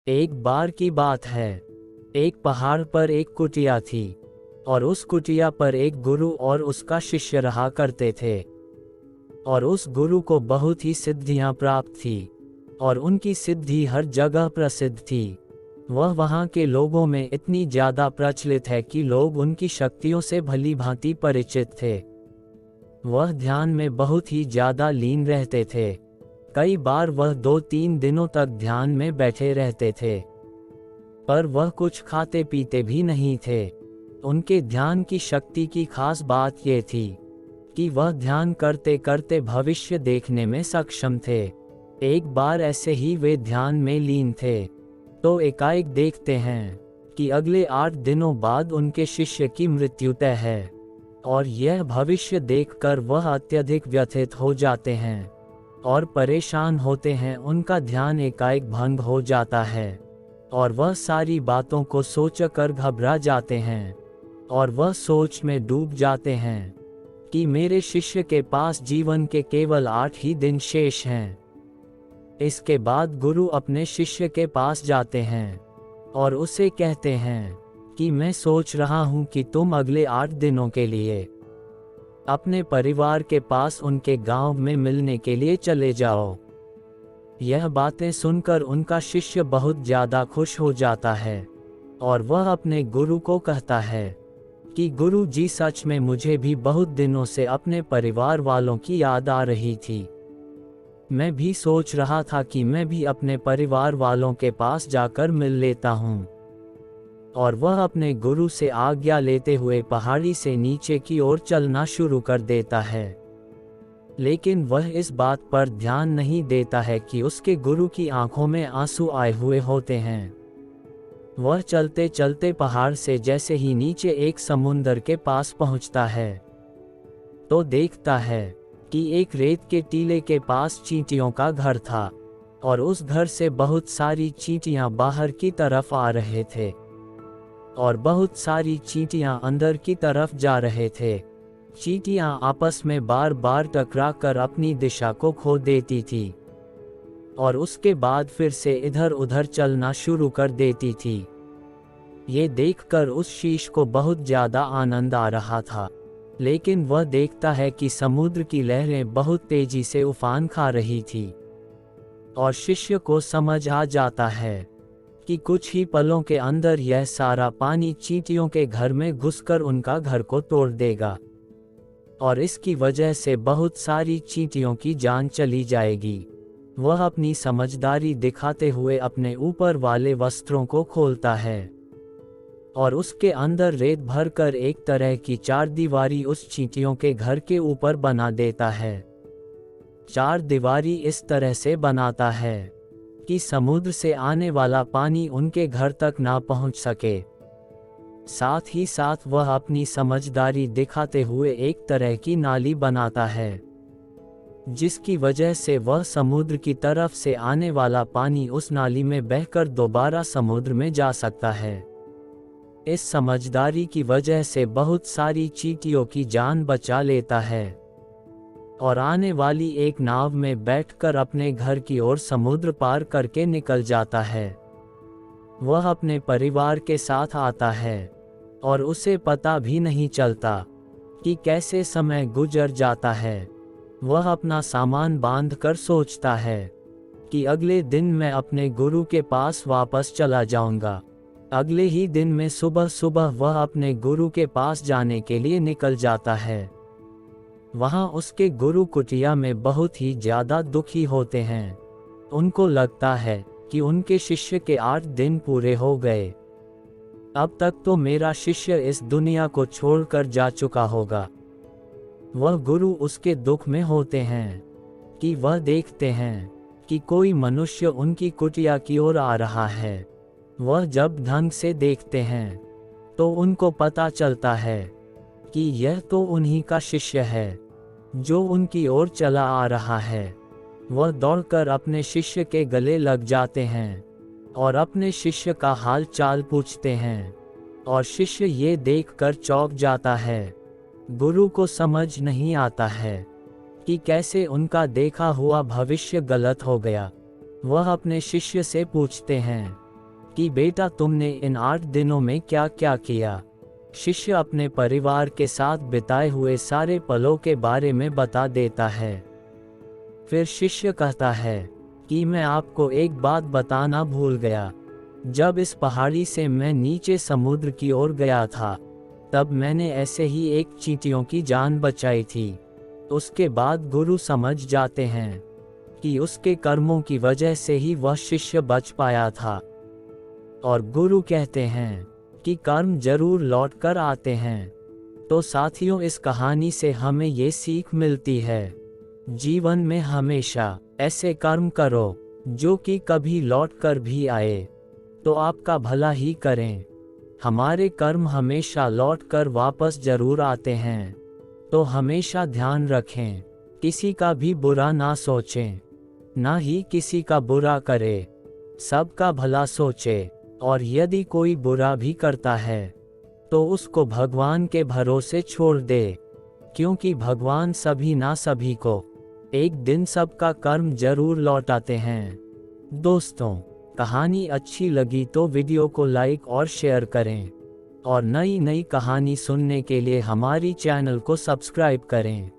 एक बार की बात है। एक पहाड़ पर एक कुटिया थी और उस कुटिया पर एक गुरु और उसका शिष्य रहा करते थे। और उस गुरु को बहुत ही सिद्धियां प्राप्त थी और उनकी सिद्धि हर जगह प्रसिद्ध थी। वह वहाँ के लोगों में इतनी ज़्यादा प्रचलित है कि लोग उनकी शक्तियों से भली भांति परिचित थे। वह ध्यान में बहुत ही ज़्यादा लीन रहते थे। कई बार वह 2-3 दिनों तक ध्यान में बैठे रहते थे, पर वह कुछ खाते पीते भी नहीं थे। उनके ध्यान की शक्ति की खास बात यह थी कि वह ध्यान करते करते भविष्य देखने में सक्षम थे। एक बार ऐसे ही वे ध्यान में लीन थे, तो एकाएक देखते हैं कि अगले 8 दिनों बाद उनके शिष्य की मृत्यु तय है। और यह भविष्य देखकर वह अत्यधिक व्यथित हो जाते हैं और परेशान होते हैं। उनका ध्यान एकाएक भंग हो जाता है और वह सारी बातों को सोचकर घबरा जाते हैं और वह सोच में डूब जाते हैं कि मेरे शिष्य के पास जीवन के केवल 8 ही दिन शेष हैं। इसके बाद गुरु अपने शिष्य के पास जाते हैं और उसे कहते हैं कि मैं सोच रहा हूं कि तुम अगले 8 दिनों के लिए अपने परिवार के पास उनके गांव में मिलने के लिए चले जाओ। यह बातें सुनकर उनका शिष्य बहुत ज़्यादा खुश हो जाता है और वह अपने गुरु को कहता है कि गुरु जी, सच में मुझे भी बहुत दिनों से अपने परिवार वालों की याद आ रही थी। मैं भी सोच रहा था कि मैं भी अपने परिवार वालों के पास जाकर मिल लेता हूँ। और वह अपने गुरु से आज्ञा लेते हुए पहाड़ी से नीचे की ओर चलना शुरू कर देता है। लेकिन वह इस बात पर ध्यान नहीं देता है कि उसके गुरु की आंखों में आंसू आए हुए होते हैं। वह चलते चलते पहाड़ से जैसे ही नीचे एक समुंदर के पास पहुंचता है, तो देखता है कि एक रेत के टीले के पास चींटियों का घर था और उस घर से बहुत सारी चींटियां बाहर की तरफ आ रहे थे और बहुत सारी चींटियां अंदर की तरफ जा रहे थे। चींटियां आपस में बार बार टकराकर अपनी दिशा को खो देती थी और उसके बाद फिर से इधर उधर चलना शुरू कर देती थी। ये देखकर उस शीश को बहुत ज़्यादा आनंद आ रहा था, लेकिन वह देखता है कि समुद्र की लहरें बहुत तेजी से उफान खा रही थी और शिष्य को समझ आ जाता है कि कुछ ही पलों के अंदर यह सारा पानी चींटियों के घर में घुसकर उनका घर को तोड़ देगा और इसकी वजह से बहुत सारी चींटियों की जान चली जाएगी। वह अपनी समझदारी दिखाते हुए अपने ऊपर वाले वस्त्रों को खोलता है और उसके अंदर रेत भरकर एक तरह की 4 दीवारी उस चींटियों के घर के ऊपर बना देता है। 4 दीवारी इस तरह से बनाता है कि समुद्र से आने वाला पानी उनके घर तक ना पहुंच सके। साथ ही साथ वह अपनी समझदारी दिखाते हुए एक तरह की नाली बनाता है, जिसकी वजह से वह समुद्र की तरफ से आने वाला पानी उस नाली में बहकर दोबारा समुद्र में जा सकता है। इस समझदारी की वजह से बहुत सारी चींटियों की जान बचा लेता है और आने वाली एक नाव में बैठकर अपने घर की ओर समुद्र पार करके निकल जाता है। वह अपने परिवार के साथ आता है और उसे पता भी नहीं चलता कि कैसे समय गुजर जाता है। वह अपना सामान बांधकर सोचता है कि अगले दिन मैं अपने गुरु के पास वापस चला जाऊंगा। अगले ही दिन में सुबह सुबह वह अपने गुरु के पास जाने के लिए निकल जाता है। वहाँ उसके गुरु कुटिया में बहुत ही ज़्यादा दुखी होते हैं। उनको लगता है कि उनके शिष्य के 8 दिन पूरे हो गए। अब तक तो मेरा शिष्य इस दुनिया को छोड़कर जा चुका होगा। वह गुरु उसके दुख में होते हैं कि वह देखते हैं कि कोई मनुष्य उनकी कुटिया की ओर आ रहा है। वह जब ढंग से देखते हैं तो उनको पता चलता है कि यह तो उन्हीं का शिष्य है जो उनकी ओर चला आ रहा है। वह दौड़कर अपने शिष्य के गले लग जाते हैं और अपने शिष्य का हाल चाल पूछते हैं और शिष्य ये देखकर चौंक जाता है। गुरु को समझ नहीं आता है कि कैसे उनका देखा हुआ भविष्य गलत हो गया। वह अपने शिष्य से पूछते हैं कि बेटा तुमने इन 8 दिनों में क्या क्या किया। शिष्य अपने परिवार के साथ बिताए हुए सारे पलों के बारे में बता देता है। फिर शिष्य कहता है कि मैं आपको एक बात बताना भूल गया। जब इस पहाड़ी से मैं नीचे समुद्र की ओर गया था, तब मैंने ऐसे ही एक चींटियों की जान बचाई थी। उसके बाद गुरु समझ जाते हैं कि उसके कर्मों की वजह से ही वह शिष्य बच पाया था। और गुरु कहते हैं कि कर्म जरूर लौट कर आते हैं। तो साथियों, इस कहानी से हमें ये सीख मिलती है, जीवन में हमेशा ऐसे कर्म करो जो कि कभी लौट कर भी आए तो आपका भला ही करें। हमारे कर्म हमेशा लौट कर वापस जरूर आते हैं। तो हमेशा ध्यान रखें, किसी का भी बुरा ना सोचें, ना ही किसी का बुरा करे, सबका भला सोचे। और यदि कोई बुरा भी करता है तो उसको भगवान के भरोसे छोड़ दे, क्योंकि भगवान सभी ना सभी को एक दिन सबका कर्म जरूर लौटाते हैं। दोस्तों, कहानी अच्छी लगी तो वीडियो को लाइक और शेयर करें और नई नई कहानी सुनने के लिए हमारी चैनल को सब्सक्राइब करें।